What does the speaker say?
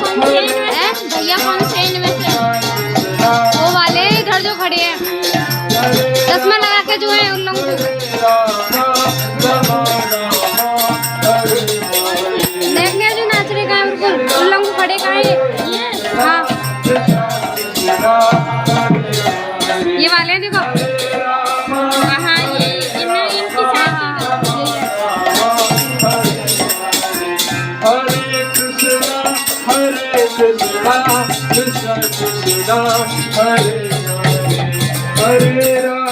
भैया कौन से इनमें से? वो वाले इधर जो खड़े हैं, चश्मा लगा के जो है उन लोगों को देखने जो नाच रहे का उन लोगों को खड़े का है। हाँ ये वाले देखो, हाँ ये इनकी side. Krishna Krishna Hare Hare Hare Rama